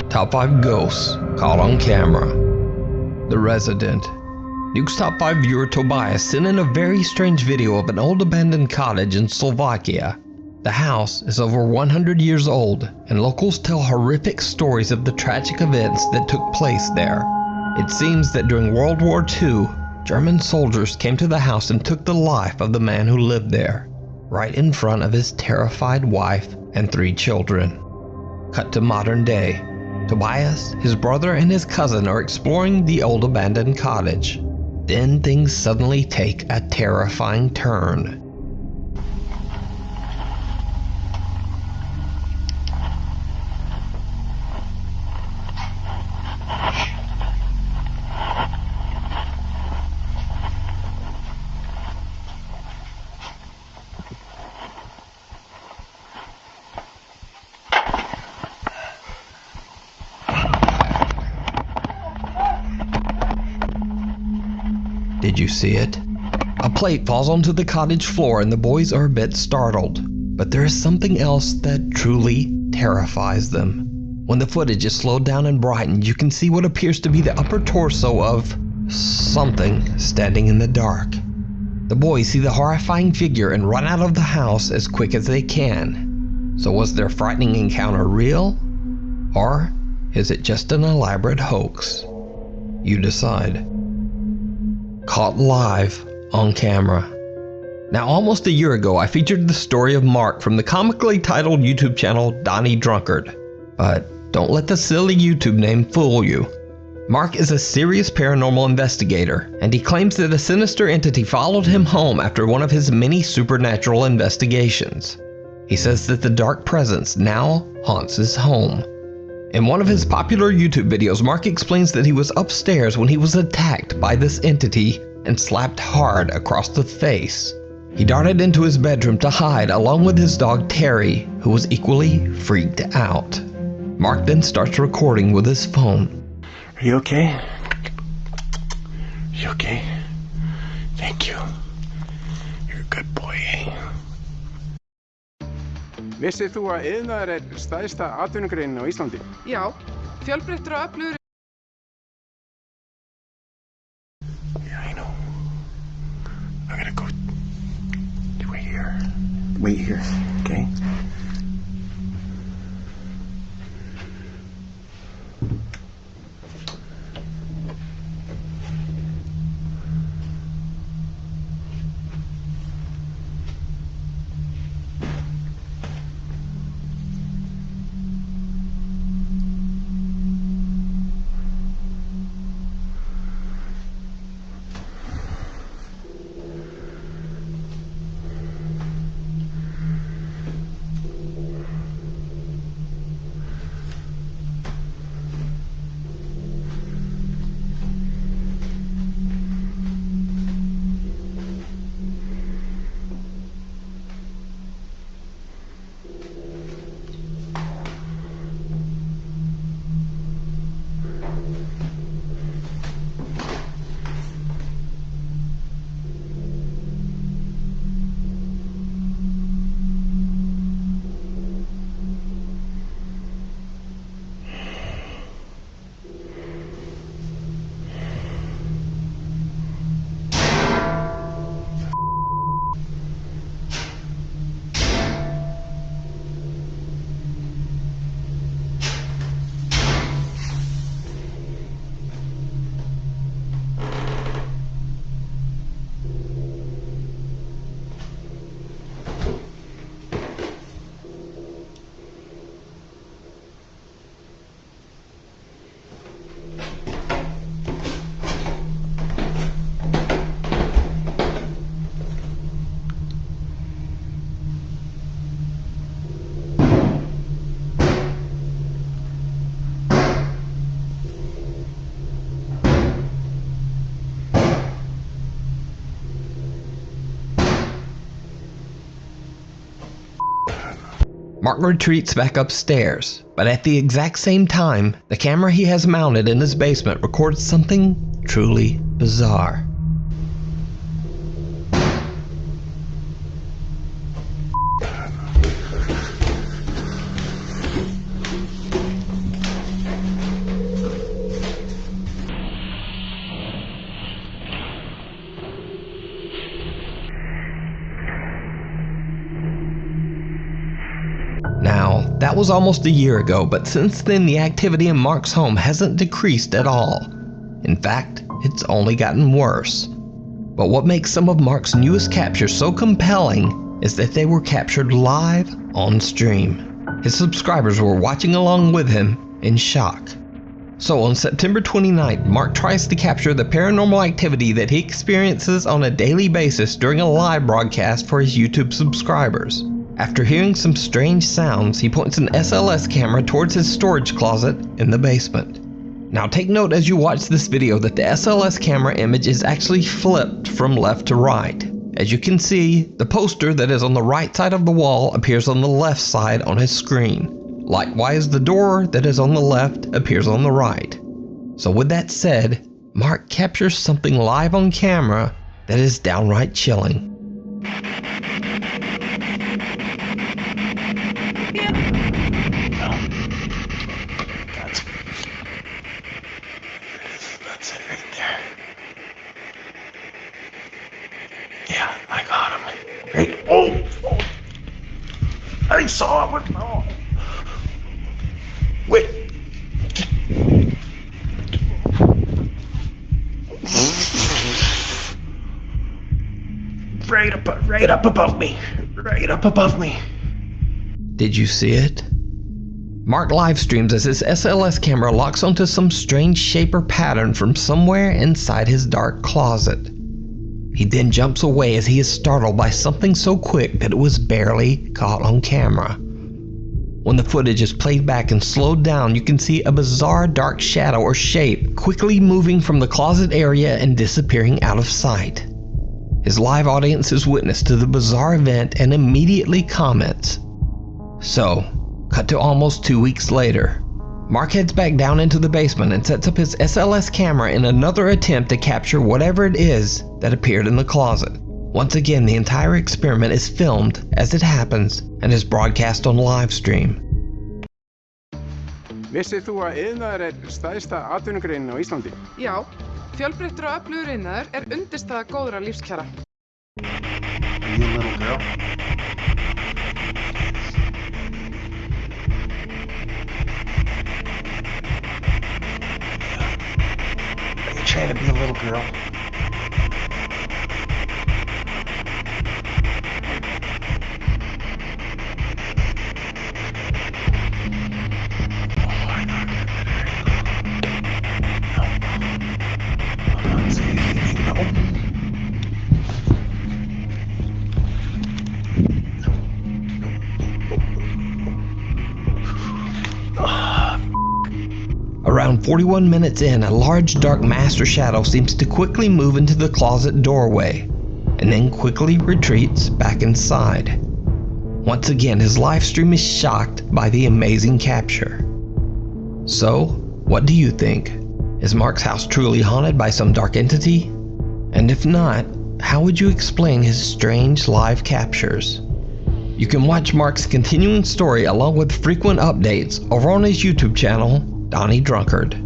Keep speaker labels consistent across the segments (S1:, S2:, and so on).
S1: Top 5 Ghosts Caught on Camera. The Resident. Duke's Top 5 viewer Tobias sent in a very strange video of an old abandoned cottage in Slovakia. The house is over 100 years old, and locals tell horrific stories of the tragic events that took place there. It seems that during World War II, German soldiers came to the house and took the life of the man who lived there, right in front of his terrified wife and 3 children. Cut to modern day. Tobias, his brother, and his cousin are exploring the old abandoned cottage. Then things suddenly take a terrifying turn. Did you see it? A plate falls onto the cottage floor and the boys are a bit startled. But there is something else that truly terrifies them. When the footage is slowed down and brightened, you can see what appears to be the upper torso of something standing in the dark. The boys see the horrifying figure and run out of the house as quick as they can. So was their frightening encounter real? Or is it just an elaborate hoax? You decide. Caught live on camera. Now, almost a year ago, I featured the story of Mark from the comically titled YouTube channel Donnie Drunkard. But don't let the silly YouTube name fool you. Mark is a serious paranormal investigator, and he claims that a sinister entity followed him home after one of his many supernatural investigations. He says that the dark presence now haunts his home. In one of his popular YouTube videos, Mark explains that he was upstairs when he was attacked by this entity and slapped hard across the face. He darted into his bedroom to hide along with his dog Terry, who was equally freaked out. Mark then starts recording with his phone.
S2: Are you okay? Are you okay? Thank you. You're a good boy, eh? Vissið þú að iðnaður stærsta atvinnugreinin á Íslandi?
S3: Já, fjölbreyttur og öflugur.
S2: Yeah, I know. I'm gonna go wait here. Wait here, okay?
S1: Mark retreats back upstairs, but at the exact same time, the camera he has mounted in his basement records something truly bizarre. Now, that was almost a year ago, but since then the activity in Mark's home hasn't decreased at all. In fact, it's only gotten worse. But what makes some of Mark's newest captures so compelling is that they were captured live on stream. His subscribers were watching along with him in shock. So on September 29th, Mark tries to capture the paranormal activity that he experiences on a daily basis during a live broadcast for his YouTube subscribers. After hearing some strange sounds, he points an SLS camera towards his storage closet in the basement. Now take note as you watch this video that the SLS camera image is actually flipped from left to right. As you can see, the poster that is on the right side of the wall appears on the left side on his screen. Likewise, the door that is on the left appears on the right. So with that said, Mark captures something live on camera that is downright chilling.
S2: That's it right there. Yeah, I got him. Right. Oh! I saw him. Oh. Wait. Right up above me. Right up above me.
S1: Did you see it? Mark live streams as his SLS camera locks onto some strange shape or pattern from somewhere inside his dark closet. He then jumps away as he is startled by something so quick that it was barely caught on camera. When the footage is played back and slowed down, you can see a bizarre dark shadow or shape quickly moving from the closet area and disappearing out of sight. His live audience is witness to the bizarre event and immediately comments. So, cut to almost 2 weeks later. Mark heads back down into the basement and sets up his SLS camera in another attempt to capture whatever it is that appeared in the closet. Once again, the entire experiment is filmed as it happens and is broadcast on live stream.
S4: Vissið þú að iðnaður stærsta atvinnugreinin á Íslandi?
S3: Já, fjölbreyttur og öflugur iðnaður undirstaða góðra lífskjara.
S2: Are you a little girl? Are you trying to be a little girl?
S1: Around 41 minutes in, a large dark master shadow seems to quickly move into the closet doorway, and then quickly retreats back inside. Once again, his live stream is shocked by the amazing capture. So, what do you think? Is Mark's house truly haunted by some dark entity? And if not, how would you explain his strange live captures? You can watch Mark's continuing story along with frequent updates over on his YouTube channel, Donnie Drunkard.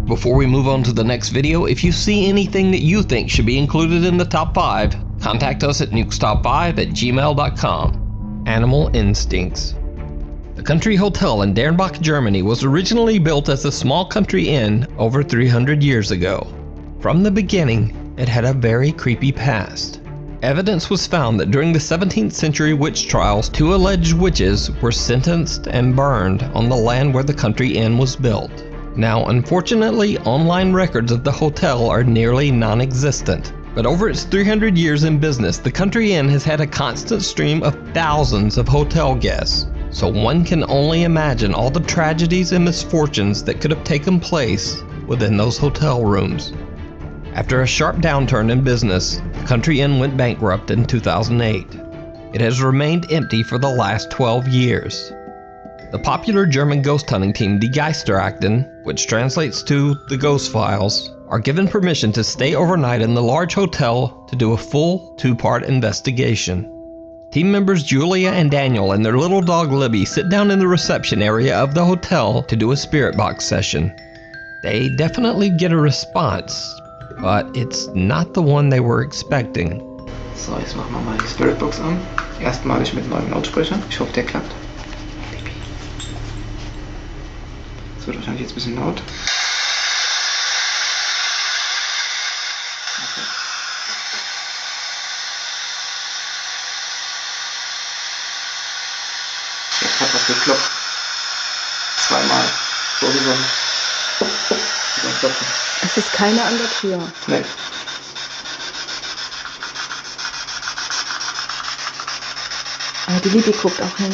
S1: Before we move on to the next video, if you see anything that you think should be included in the top 5, contact us at nukestop5@gmail.com. Animal Instincts. The Country Hotel in Dernbach, Germany was originally built as a small country inn over 300 years ago. From the beginning, it had a very creepy past. Evidence was found that during the 17th century witch trials, 2 alleged witches were sentenced and burned on the land where the country inn was built. Now, unfortunately, online records of the hotel are nearly non-existent. But over its 300 years in business, the country inn has had a constant stream of thousands of hotel guests. So one can only imagine all the tragedies and misfortunes that could have taken place within those hotel rooms. After a sharp downturn in business, the Country Inn went bankrupt in 2008. It has remained empty for the last 12 years. The popular German ghost hunting team Die Geisterakten, which translates to The Ghost Files, are given permission to stay overnight in the large hotel to do a full 2-part investigation. Team members Julia and Daniel and their little dog Libby sit down in the reception area of the hotel to do a spirit box session. They definitely get a response, but it's not the one they were expecting.
S5: So, jetzt machen wir mal die Spiritbox an. Erstmalig mit neuen Lautsprechern. Ich hoffe, der klappt. Das wird wahrscheinlich jetzt ein bisschen laut. Okay. Jetzt hat was geklopft. Zweimal. So wie so ein Klopfen.
S6: Es ist keiner an der Tür.
S5: Nee.
S6: Aber die Libby guckt auch hin.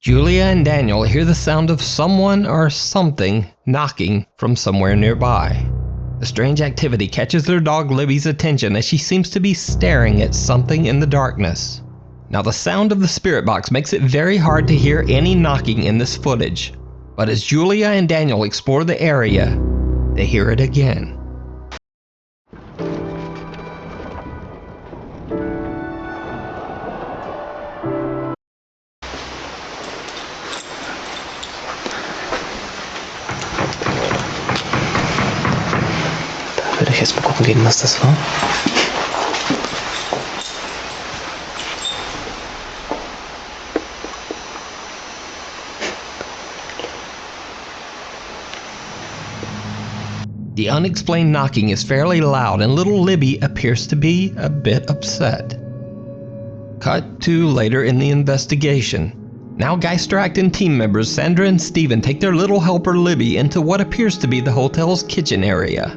S1: Julia and Daniel hear the sound of someone or something knocking from somewhere nearby. The strange activity catches their dog Libby's attention as she seems to be staring at something in the darkness. Now the sound of the spirit box makes it very hard to hear any knocking in this footage, but as Julia and Daniel explore the area, they hear it again.
S5: Da würde ich jetzt mal gucken gehen, was das war.
S1: The unexplained knocking is fairly loud and little Libby appears to be a bit upset. Cut to later in the investigation. Now Geisteractin team members Sandra and Steven take their little helper Libby into what appears to be the hotel's kitchen area.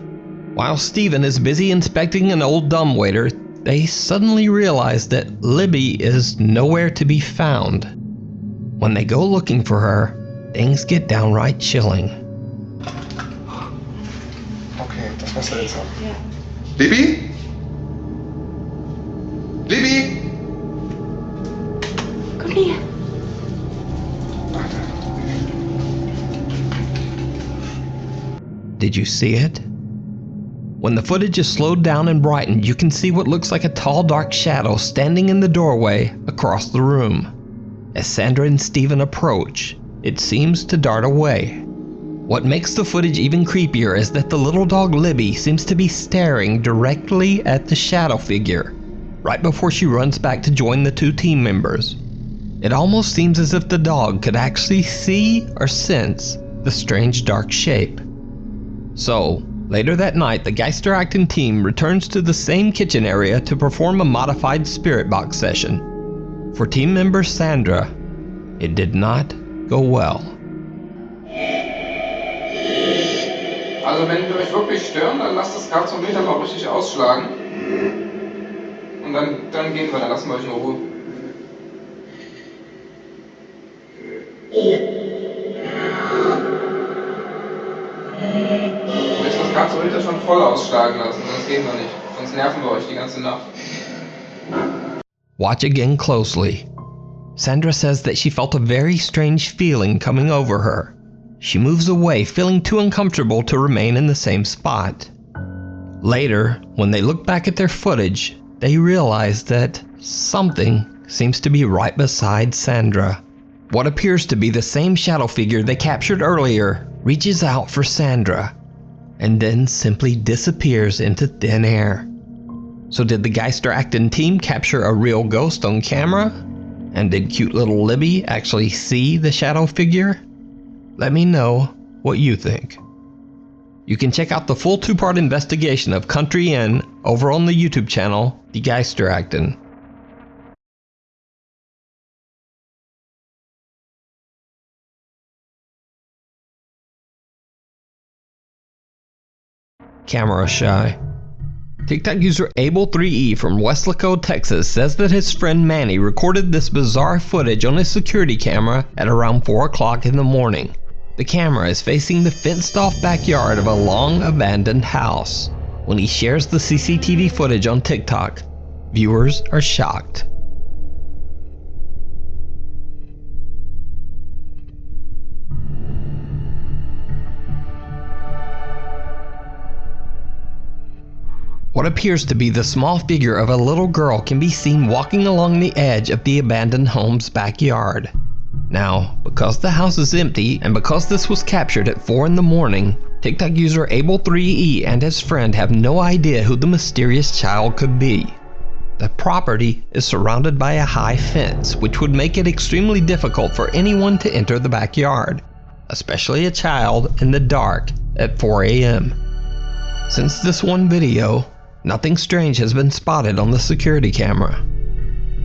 S1: While Steven is busy inspecting an old dumbwaiter, they suddenly realize that Libby is nowhere to be found. When they go looking for her, things get downright chilling.
S2: Okay, das war's jetzt auch.
S6: Ja.
S2: Libby? Libby?
S6: Komm her.
S1: Did you see it? When the footage is slowed down and brightened, you can see what looks like a tall dark shadow standing in the doorway across the room. As Sandra and Steven approach, it seems to dart away. What makes the footage even creepier is that the little dog Libby seems to be staring directly at the shadow figure, right before she runs back to join the two team members. It almost seems as if the dog could actually see or sense the strange dark shape. So, later that night, the Geisteractin team returns to the same kitchen area to perform a modified spirit box session. For team member Sandra, it did not go well.
S7: Also wenn die euch wirklich stören, dann lasst das Karzometer mal richtig ausschlagen. Und dann gehen wir, dann lassen wir euch in Ruhe. Du müsst das Karzometer schon voll ausschlagen lassen, sonst gehen wir nicht. Sonst nerven wir euch die ganze Nacht.
S1: Watch again closely. Sandra says that she felt a very strange feeling coming over her. She moves away, feeling too uncomfortable to remain in the same spot. Later, when they look back at their footage, they realize that something seems to be right beside Sandra. What appears to be the same shadow figure they captured earlier reaches out for Sandra, and then simply disappears into thin air. So did the Geisteractin team capture a real ghost on camera? And did cute little Libby actually see the shadow figure? Let me know what you think. You can check out the full 2-part investigation of Country Inn over on the YouTube channel, Die Geisteractin. Camera shy. TikTok user Able3E from Weslaco, Texas says that his friend Manny recorded this bizarre footage on his security camera at around 4 o'clock in the morning. The camera is facing the fenced-off backyard of a long-abandoned house. When he shares the CCTV footage on TikTok, viewers are shocked. What appears to be the small figure of a little girl can be seen walking along the edge of the abandoned home's backyard. Now, because the house is empty and because this was captured at 4 in the morning, TikTok user Able3E and his friend have no idea who the mysterious child could be. The property is surrounded by a high fence, which would make it extremely difficult for anyone to enter the backyard, especially a child in the dark at 4 a.m. Since this one video, nothing strange has been spotted on the security camera.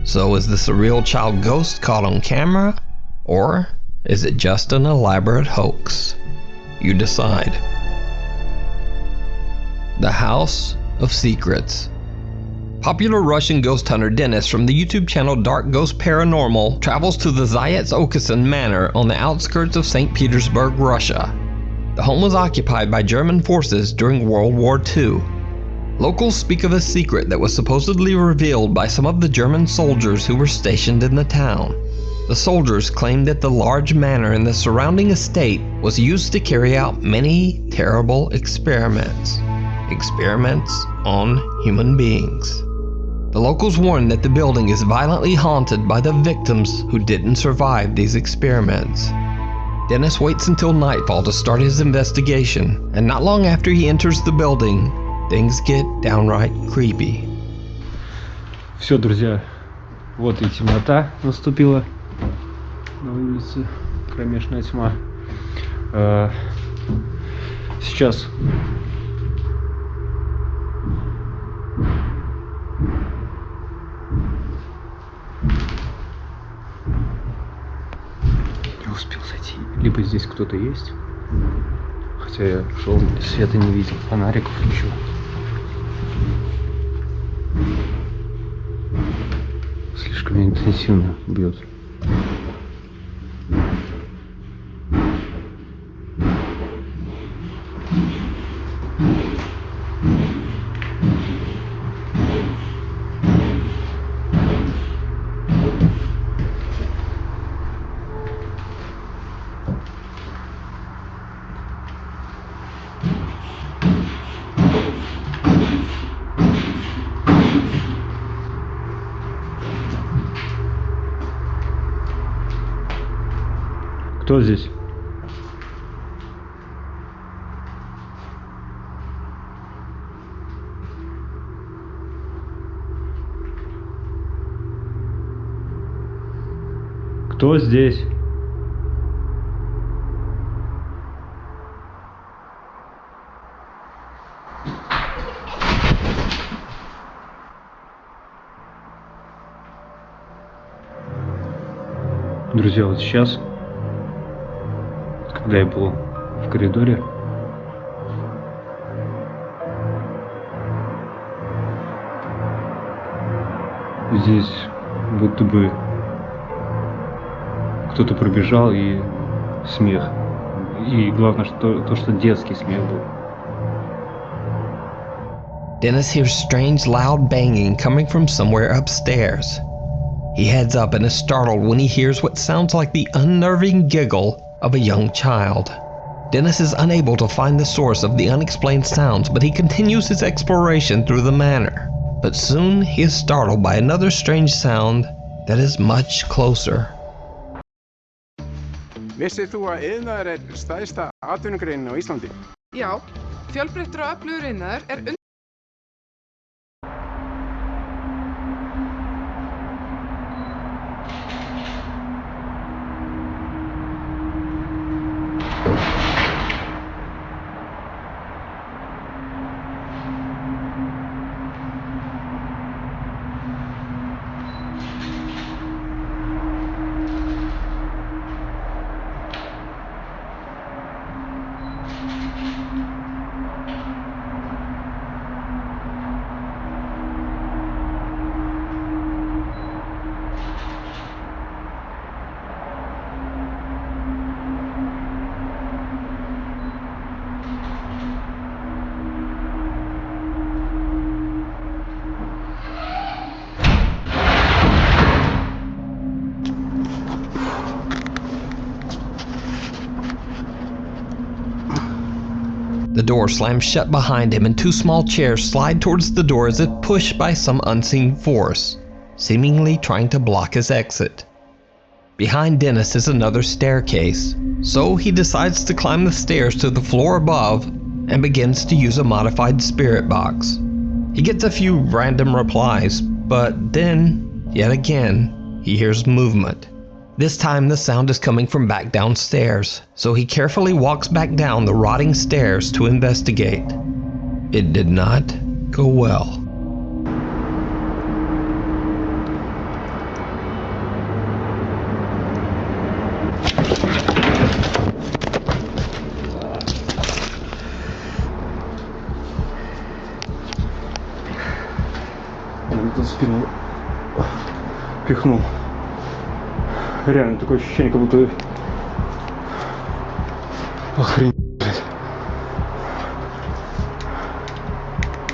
S1: So is this a real child ghost caught on camera, or is it just an elaborate hoax? You decide. The House of Secrets. Popular Russian ghost hunter Dennis from the YouTube channel Dark Ghost Paranormal travels to the Zayats Okasan Manor on the outskirts of St. Petersburg, Russia. The home was occupied by German forces during World War II. Locals speak of a secret that was supposedly revealed by some of the German soldiers who were stationed in the town. The soldiers claimed that the large manor and the surrounding estate was used to carry out many terrible experiments. Experiments on human beings. The locals warn that the building is violently haunted by the victims who didn't survive these experiments. Dennis waits until nightfall to start his investigation, and not long after he enters the building, things get downright creepy.
S8: Все, друзья, вот и темнота наступила на улице, кромешная тьма. Сейчас не успел зайти. Либо здесь кто-то есть, хотя я шел, света не видел, фонариков, ничего. Слишком интенсивно бьет. Кто здесь? Кто здесь? Друзья, вот сейчас, когда я был в коридоре, здесь будто бы кто-то пробежал, и смех. И главное, что детский смех был.
S1: Dennis hears strange loud banging coming from somewhere upstairs. He heads up and is startled when he hears what sounds like the unnerving giggle of a young child. Dennis is unable to find the source of the unexplained sounds, but he continues his exploration through the manor. But soon he is startled by another strange sound that is much closer.
S4: Vissið þú að iðnaður er stærsta atvinnugreinin á Íslandi?
S3: Já, fjölbreyttur og öflugur iðnaður er The door slams shut behind him and two small chairs slide towards the door as if pushed by some unseen force, seemingly trying to block his exit. Behind Dennis is another staircase, so he decides to climb the stairs to the floor above and begins to use a modified spirit box. He gets a few random replies,
S1: But then, yet again, he hears movement. This time the sound is coming from back downstairs, so he carefully walks back down the rotting stairs to investigate. It did not go well.
S8: Он тут спину пихнул. Реально такое ощущение, как будто... Охренеть, блядь.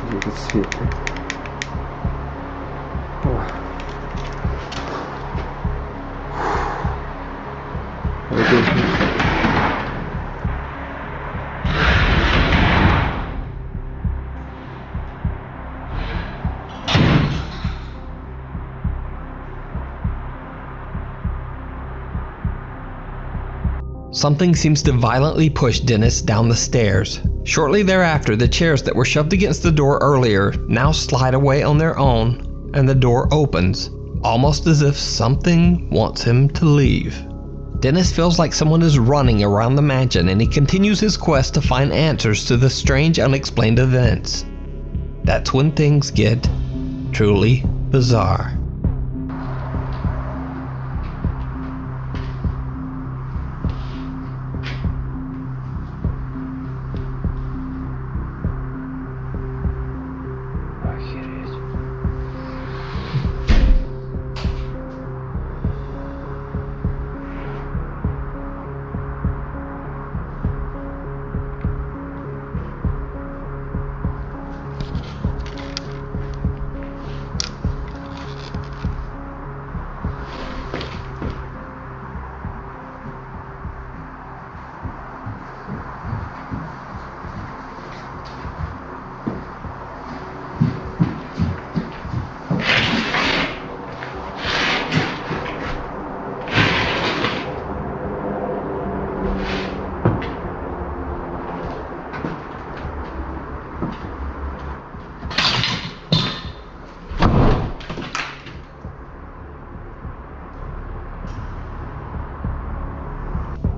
S8: Где этот свет?
S1: Something seems to violently push Dennis down the stairs. Shortly thereafter, the chairs that were shoved against the door earlier now slide away on their own, and the door opens, almost as if something wants him to leave. Dennis feels like someone is running around the mansion, and he continues his quest to find answers to the strange, unexplained events. That's when things get truly bizarre.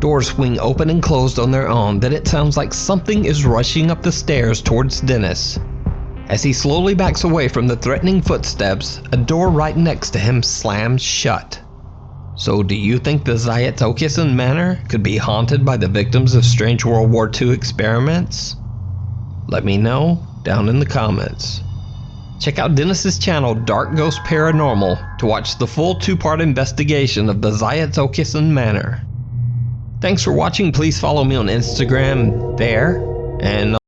S1: Doors swing open and closed on their own, then it sounds like something is rushing up the stairs towards Dennis. As he slowly backs away from the threatening footsteps, a door right next to him slams shut. So do you think the Zayat Okeson Manor could be haunted by the victims of strange World War II experiments? Let me know down in the comments. Check out Dennis's channel Dark Ghost Paranormal to watch the full 2-part investigation of the Zayat Okeson Manor. Thanks for watching. Please follow me on Instagram there, and